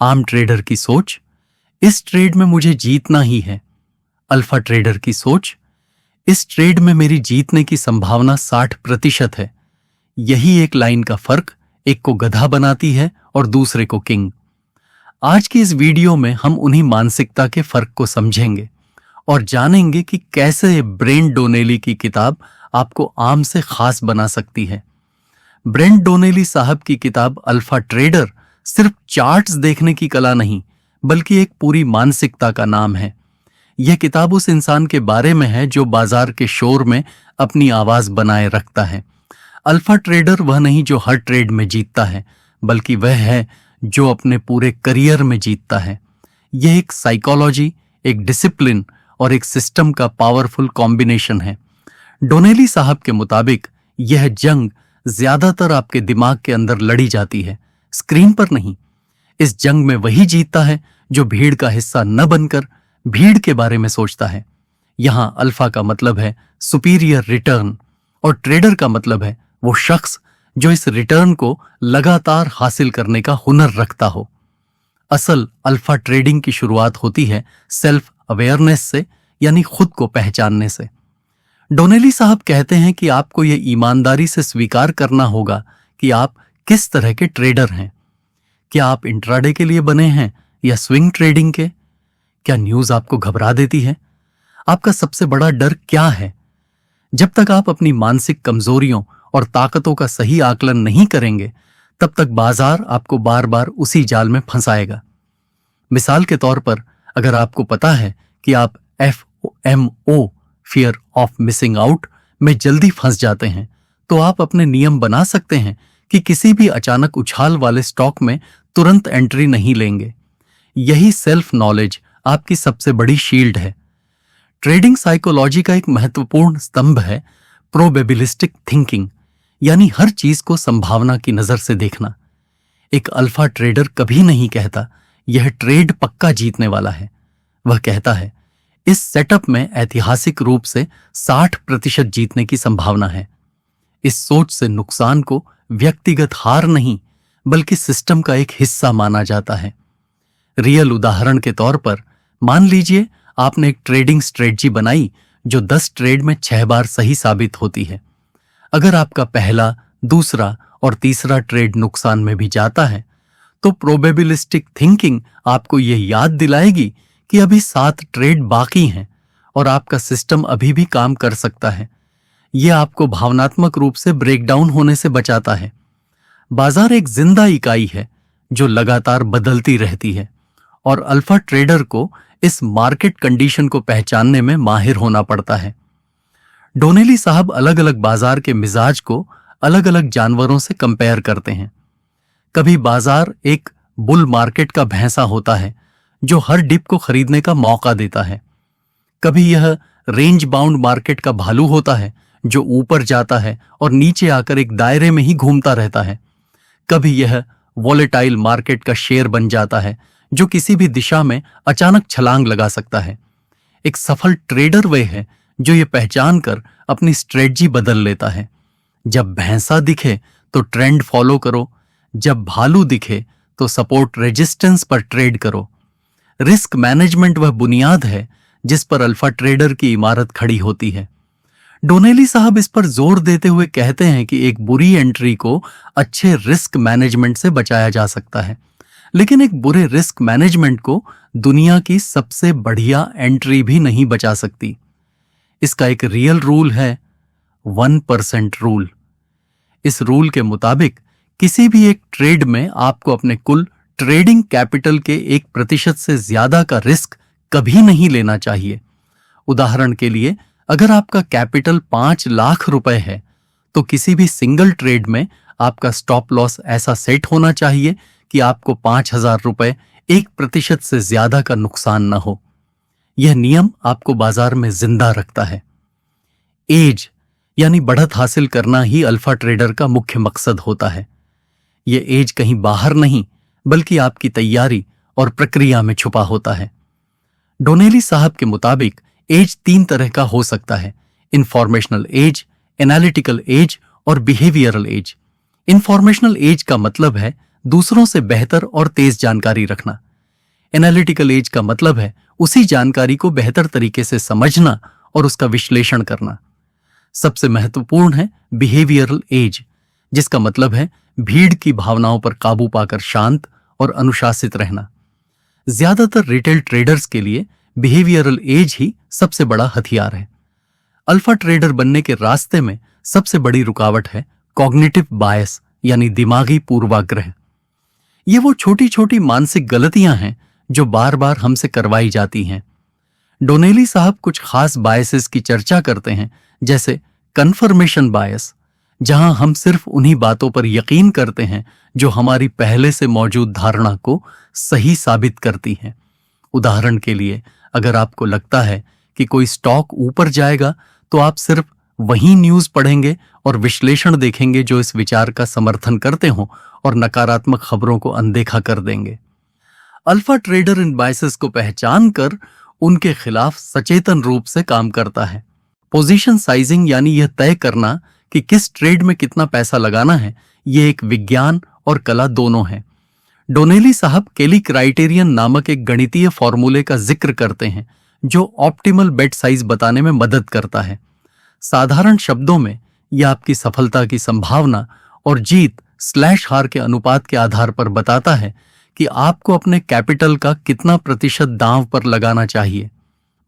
आम ट्रेडर की सोच, इस ट्रेड में मुझे जीतना ही है। अल्फा ट्रेडर की सोच, इस ट्रेड में मेरी जीतने की संभावना 60% है। यही एक लाइन का फर्क एक को गधा बनाती है और दूसरे को किंग। आज की इस वीडियो में हम उन्हीं मानसिकता के फर्क को समझेंगे और जानेंगे कि कैसे ब्रेंट डोनेली की किताब आपको आम से खास बना सकती है। ब्रेंट डोनेली साहब की किताब अल्फा ट्रेडर सिर्फ चार्ट्स देखने की कला नहीं, बल्कि एक पूरी मानसिकता का नाम है। यह किताब उस इंसान के बारे में है जो बाजार के शोर में अपनी आवाज बनाए रखता है। अल्फा ट्रेडर वह नहीं जो हर ट्रेड में जीतता है, बल्कि वह है जो अपने पूरे करियर में जीतता है। यह एक साइकोलॉजी, एक डिसिप्लिन और एक सिस्टम का पावरफुल कॉम्बिनेशन है। डोनेली साहब के मुताबिक यह जंग ज्यादातर आपके दिमाग के अंदर लड़ी जाती है, स्क्रीन पर नहीं। इस जंग में वही जीतता है जो भीड़ का हिस्सा न बनकर भीड़ के बारे में सोचता है। यहां अल्फा का मतलब है सुपीरियर रिटर्न और ट्रेडर का मतलब है वो शख्स जो इस रिटर्न को लगातार हासिल करने का हुनर रखता हो। असल अल्फा ट्रेडिंग की शुरुआत होती है सेल्फ अवेयरनेस से, यानी खुद को पहचानने से। डोनेली साहब कहते हैं कि आपको यह ईमानदारी से स्वीकार करना होगा कि आप किस तरह के ट्रेडर हैं। क्या आप इंट्राडे के लिए बने हैं या स्विंग ट्रेडिंग के? क्या न्यूज आपको घबरा देती है? आपका सबसे बड़ा डर क्या है? जब तक आप अपनी मानसिक कमजोरियों और ताकतों का सही आकलन नहीं करेंगे, तब तक बाजार आपको बार बार उसी जाल में फंसाएगा। मिसाल के तौर पर, अगर आपको पता है कि आप FOMO fear of missing out में जल्दी फंस जाते हैं, तो आप अपने नियम बना सकते हैं कि किसी भी अचानक उछाल वाले स्टॉक में तुरंत एंट्री नहीं लेंगे। यही सेल्फ नॉलेज आपकी सबसे बड़ी शील्ड है। ट्रेडिंग साइकोलॉजी का एक महत्वपूर्ण स्तंभ है प्रोबेबिलिस्टिक थिंकिंग, यानी हर चीज को संभावना की नजर से देखना। एक अल्फा ट्रेडर कभी नहीं कहता यह ट्रेड पक्का जीतने वाला है। वह कहता है इस सेटअप में ऐतिहासिक रूप से 60% जीतने की संभावना है। इस सोच से नुकसान को व्यक्तिगत हार नहीं, बल्कि सिस्टम का एक हिस्सा माना जाता है। रियल उदाहरण के तौर पर, मान लीजिए आपने एक ट्रेडिंग स्ट्रेटजी बनाई जो 10 ट्रेड में 6 बार सही साबित होती है। अगर आपका पहला, दूसरा और तीसरा ट्रेड नुकसान में भी जाता है, तो प्रोबेबिलिस्टिक थिंकिंग आपको यह याद दिलाएगी कि अभी 7 ट्रेड बाकी हैं और आपका सिस्टम अभी भी काम कर सकता है। यह आपको भावनात्मक रूप से ब्रेकडाउन होने से बचाता है। बाजार एक जिंदा इकाई है जो लगातार बदलती रहती है और अल्फा ट्रेडर को इस मार्केट कंडीशन को पहचानने में माहिर होना पड़ता है। डोनेली साहब अलग अलग बाजार के मिजाज को अलग अलग जानवरों से कंपेयर करते हैं। कभी बाजार एक बुल मार्केट का भैंसा होता है जो हर डिप को खरीदने का मौका देता है। कभी यह रेंज बाउंड मार्केट का भालू होता है जो ऊपर जाता है और नीचे आकर एक दायरे में ही घूमता रहता है। कभी यह वॉलेटाइल मार्केट का शेर बन जाता है जो किसी भी दिशा में अचानक छलांग लगा सकता है। एक सफल ट्रेडर वह है जो यह पहचान कर अपनी स्ट्रेटजी बदल लेता है। जब भैंसा दिखे तो ट्रेंड फॉलो करो, जब भालू दिखे तो सपोर्ट रेजिस्टेंस पर ट्रेड करो। रिस्क मैनेजमेंट वह बुनियाद है जिस पर अल्फा ट्रेडर की इमारत खड़ी होती है। डोनेली साहब इस पर जोर देते हुए कहते हैं कि एक बुरी एंट्री को अच्छे रिस्क मैनेजमेंट से बचाया जा सकता है, लेकिन एक बुरे रिस्क मैनेजमेंट को दुनिया की सबसे बढ़िया एंट्री भी नहीं बचा सकती। इसका एक रियल रूल है 1% रूल। इस रूल के मुताबिक किसी भी एक ट्रेड में आपको अपने कुल ट्रेडिंग कैपिटल के 1% से ज्यादा का रिस्क कभी नहीं लेना चाहिए। उदाहरण के लिए, अगर आपका कैपिटल 5 लाख रुपए है, तो किसी भी सिंगल ट्रेड में आपका स्टॉप लॉस ऐसा सेट होना चाहिए कि आपको 5,000 रुपए 1% से ज्यादा का नुकसान न हो। यह नियम आपको बाजार में जिंदा रखता है। एज यानी बढ़त हासिल करना ही अल्फा ट्रेडर का मुख्य मकसद होता है। यह एज कहीं बाहर नहीं, बल्कि आपकी तैयारी और प्रक्रिया में छुपा होता है। डोनेली साहब के मुताबिक एज 3 तरह का हो सकता है: इंफॉर्मेशनल एज, एनालिटिकल एज और बिहेवियरल एज। इंफॉर्मेशनल एज का मतलब है दूसरों से बेहतर और तेज जानकारी रखना। एनालिटिकल एज का मतलब है उसी जानकारी को बेहतर तरीके से समझना और उसका विश्लेषण करना। सबसे महत्वपूर्ण है बिहेवियरल एज, जिसका मतलब है भीड़ की भावनाओं पर काबू पाकर शांत और अनुशासित रहना। ज्यादातर रिटेल ट्रेडर्स के लिए बिहेवियरल एज ही सबसे बड़ा हथियार है। अल्फा ट्रेडर बनने के रास्ते में सबसे बड़ी रुकावट है कॉग्निटिव बायस, यानी दिमागी पूर्वाग्रह। ये वो छोटी छोटी मानसिक गलतियां हैं जो बार बार हमसे करवाई जाती हैं। डोनेली साहब कुछ खास बायसेस की चर्चा करते हैं, जैसे कन्फर्मेशन बायस, जहां हम सिर्फ उन्हीं बातों पर यकीन करते हैं जो हमारी पहले से मौजूद धारणा को सही साबित करती हैं। उदाहरण के लिए, अगर आपको लगता है कि कोई स्टॉक ऊपर जाएगा तो आप सिर्फ वही न्यूज पढ़ेंगे और विश्लेषण देखेंगे जो इस विचार का समर्थन करते हों और नकारात्मक खबरों को अनदेखा कर देंगे। अल्फा ट्रेडर इन बायसेस को पहचान कर उनके खिलाफ सचेतन रूप से काम करता है। पोजीशन साइजिंग, यानी यह तय करना कि किस ट्रेड में कितना पैसा लगाना है, यह एक विज्ञान और कला दोनों है। डोनेली साहब केली क्राइटेरियन नामक एक गणितीय फॉर्मूले का जिक्र करते हैं जो ऑप्टिमल बेट साइज बताने में मदद करता है। साधारण शब्दों में यह आपकी सफलता की संभावना और जीत / हार के अनुपात के आधार पर बताता है कि आपको अपने कैपिटल का कितना प्रतिशत दांव पर लगाना चाहिए।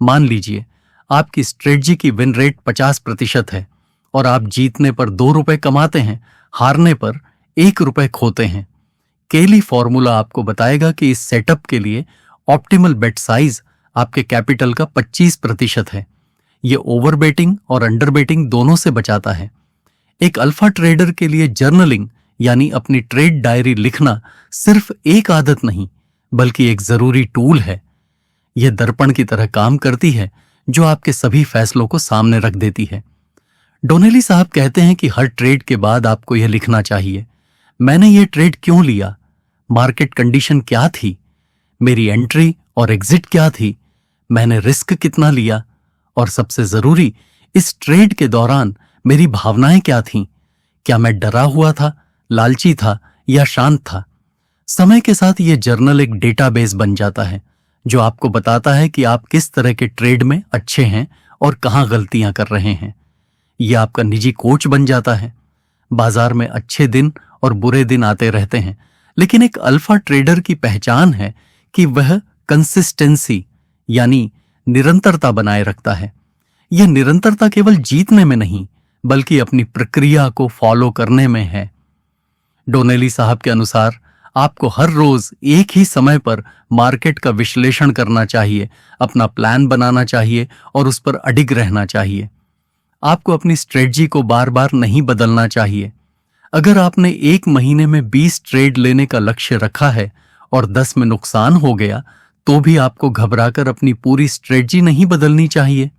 मान लीजिए आपकी स्ट्रेटजी की विन रेट 50% है और आप जीतने पर 2 रुपए कमाते हैं, हारने पर 1 रुपए खोते हैं। केली फॉर्मूला आपको बताएगा कि इस सेटअप के लिए ऑप्टिमल बेट साइज आपके कैपिटल का 25% है। यह ओवर बेटिंग और अंडर बेटिंग दोनों से बचाता है। एक अल्फा ट्रेडर के लिए जर्नलिंग, यानी अपनी ट्रेड डायरी लिखना, सिर्फ एक आदत नहीं बल्कि एक जरूरी टूल है। यह दर्पण की तरह काम करती है जो आपके सभी फैसलों को सामने रख देती है। डोनेली साहब कहते हैं कि हर ट्रेड के बाद आपको यह लिखना चाहिए, मैंने यह ट्रेड क्यों लिया, मार्केट कंडीशन क्या थी, मेरी एंट्री और एग्जिट क्या थी, मैंने रिस्क कितना लिया, और सबसे जरूरी, इस ट्रेड के दौरान मेरी भावनाएं क्या थीं, क्या मैं डरा हुआ था, लालची था या शांत था। समय के साथ यह जर्नल एक डेटाबेस बन जाता है जो आपको बताता है कि आप किस तरह के ट्रेड में अच्छे हैं और कहां गलतियां कर रहे हैं। यह आपका निजी कोच बन जाता है। बाजार में अच्छे दिन और बुरे दिन आते रहते हैं, लेकिन एक अल्फा ट्रेडर की पहचान है कि वह कंसिस्टेंसी, यानी निरंतरता बनाए रखता है। यह निरंतरता केवल जीतने में नहीं बल्कि अपनी प्रक्रिया को फॉलो करने में है। डोनेली साहब के अनुसार आपको हर रोज एक ही समय पर मार्केट का विश्लेषण करना चाहिए, अपना प्लान बनाना चाहिए और उस पर अडिग रहना चाहिए। आपको अपनी स्ट्रेटजी को बार बार नहीं बदलना चाहिए। अगर आपने एक महीने में 20 ट्रेड लेने का लक्ष्य रखा है और 10 में नुकसान हो गया, तो भी आपको घबराकर अपनी पूरी स्ट्रेटजी नहीं बदलनी चाहिए।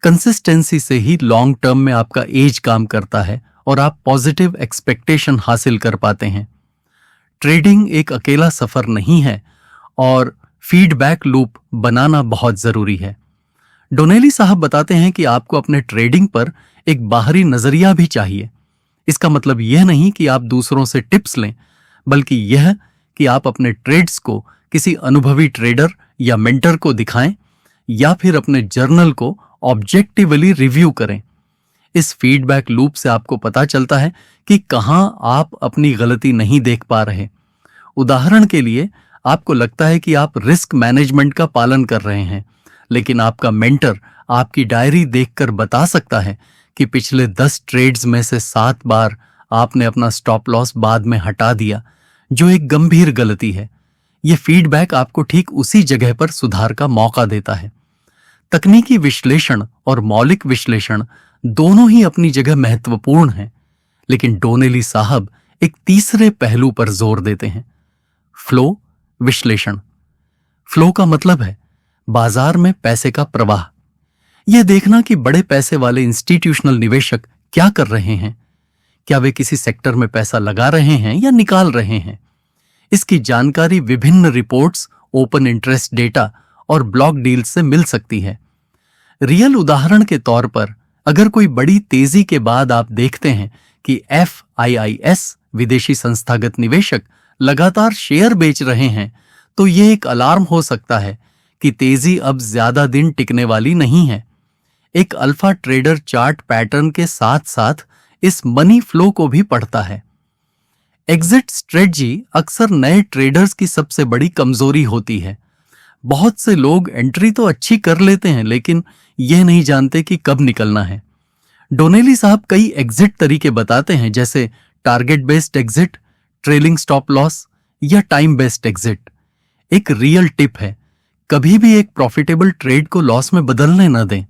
कंसिस्टेंसी से ही लॉन्ग टर्म में आपका एज काम करता है और आप पॉजिटिव एक्सपेक्टेशन हासिल कर पाते हैं। ट्रेडिंग एक अकेला सफर नहीं है और फीडबैक लूप बनाना बहुत जरूरी है। डोनेली साहब बताते हैं कि आपको अपने ट्रेडिंग पर एक बाहरी नजरिया भी चाहिए। इसका मतलब यह नहीं कि आप दूसरों से टिप्स लें, बल्कि यह कि आप अपने ट्रेड्स को किसी अनुभवी ट्रेडर या मेंटर को दिखाएं या फिर अपने जर्नल को ऑब्जेक्टिवली रिव्यू करें। इस फीडबैक लूप से आपको पता चलता है कि कहां आप अपनी गलती नहीं देख पा रहे। उदाहरण के लिए, आपको लगता है कि आप रिस्क मैनेजमेंट का पालन कर रहे हैं, लेकिन आपका मेंटर आपकी डायरी देखकर बता सकता है कि पिछले 10 ट्रेड्स में से 7 बार आपने अपना स्टॉप लॉस बाद में हटा दिया, जो एक गंभीर गलती है। यह फीडबैक आपको ठीक उसी जगह पर सुधार का मौका देता है। तकनीकी विश्लेषण और मौलिक विश्लेषण दोनों ही अपनी जगह महत्वपूर्ण हैं, लेकिन डोनेली साहब एक तीसरे पहलू पर जोर देते हैं, फ्लो विश्लेषण। फ्लो का मतलब है बाजार में पैसे का प्रवाह। यह देखना कि बड़े पैसे वाले इंस्टीट्यूशनल निवेशक क्या कर रहे हैं, क्या वे किसी सेक्टर में पैसा लगा रहे हैं या निकाल रहे हैं। इसकी जानकारी विभिन्न रिपोर्ट्स, ओपन इंटरेस्ट डेटा और ब्लॉक डील्स से मिल सकती है। रियल उदाहरण के तौर पर, अगर कोई बड़ी तेजी के बाद आप देखते हैं कि FIIS विदेशी संस्थागत निवेशक लगातार शेयर बेच रहे हैं तो ये एक अलार्म हो सकता है कि तेजी अब ज्यादा दिन टिकने वाली नहीं है। एक अल्फा ट्रेडर चार्ट पैटर्न के साथ साथ इस मनी फ्लो को भी पढ़ता है। एग्जिट स्ट्रेटजी अक्सर नए ट्रेडर्स की सबसे बड़ी कमजोरी होती है। बहुत से लोग एंट्री तो अच्छी कर लेते हैं लेकिन यह नहीं जानते कि कब निकलना है। डोनेली साहब कई एग्जिट तरीके बताते हैं, जैसे target based exit, trailing stop loss या टाइम बेस्ड एग्जिट। एक रियल टिप है, कभी भी एक प्रॉफिटेबल ट्रेड को लॉस में बदलने न दें।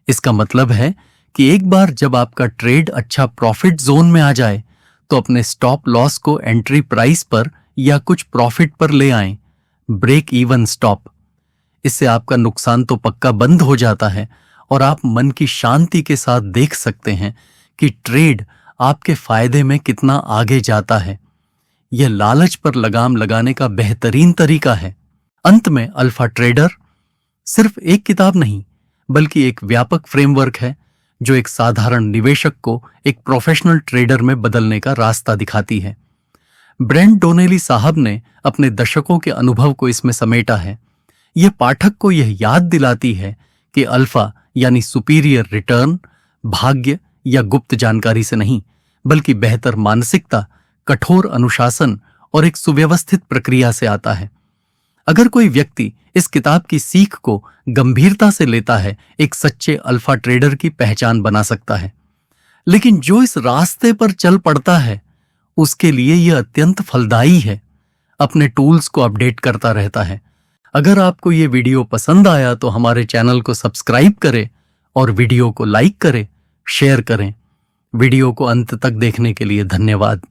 इसका मतलब है कि एक बार जब आपका ट्रेड अच्छा प्रॉफिट जोन में आ जाए तो अपने स्टॉप लॉस को एंट्री प्राइस पर या कुछ प्रॉफिट पर ले आएं। Break even stop. इससे आपका नुकसान तो पक्का बंद हो जाता है और आप मन की शांति के साथ देख सकते हैं कि ट्रेड आपके फायदे में कितना आगे जाता है। यह लालच पर लगाम लगाने का बेहतरीन तरीका है। अंत में अल्फा ट्रेडर सिर्फ एक किताब नहीं बल्कि एक व्यापक फ्रेमवर्क है जो एक साधारण निवेशक को एक प्रोफेशनल ट्रेडर में बदलने का रास्ता दिखाती है। ब्रेंट डोनेली साहब ने अपने दशकों के अनुभव को इसमें समेटा है। यह पाठक को यह याद दिलाती है कि अल्फा यानी सुपीरियर रिटर्न भाग्य या गुप्त जानकारी से नहीं बल्कि बेहतर मानसिकता, कठोर अनुशासन और एक सुव्यवस्थित प्रक्रिया से आता है। अगर कोई व्यक्ति इस किताब की सीख को गंभीरता से लेता है, एक सच्चे अल्फा ट्रेडर की पहचान बना सकता है। लेकिन जो इस रास्ते पर चल पड़ता है उसके लिए यह अत्यंत फलदायी है, अपने टूल्स को अपडेट करता रहता है। अगर आपको ये वीडियो पसंद आया तो हमारे चैनल को सब्सक्राइब करें और वीडियो को लाइक करें, शेयर करें। वीडियो को अंत तक देखने के लिए धन्यवाद।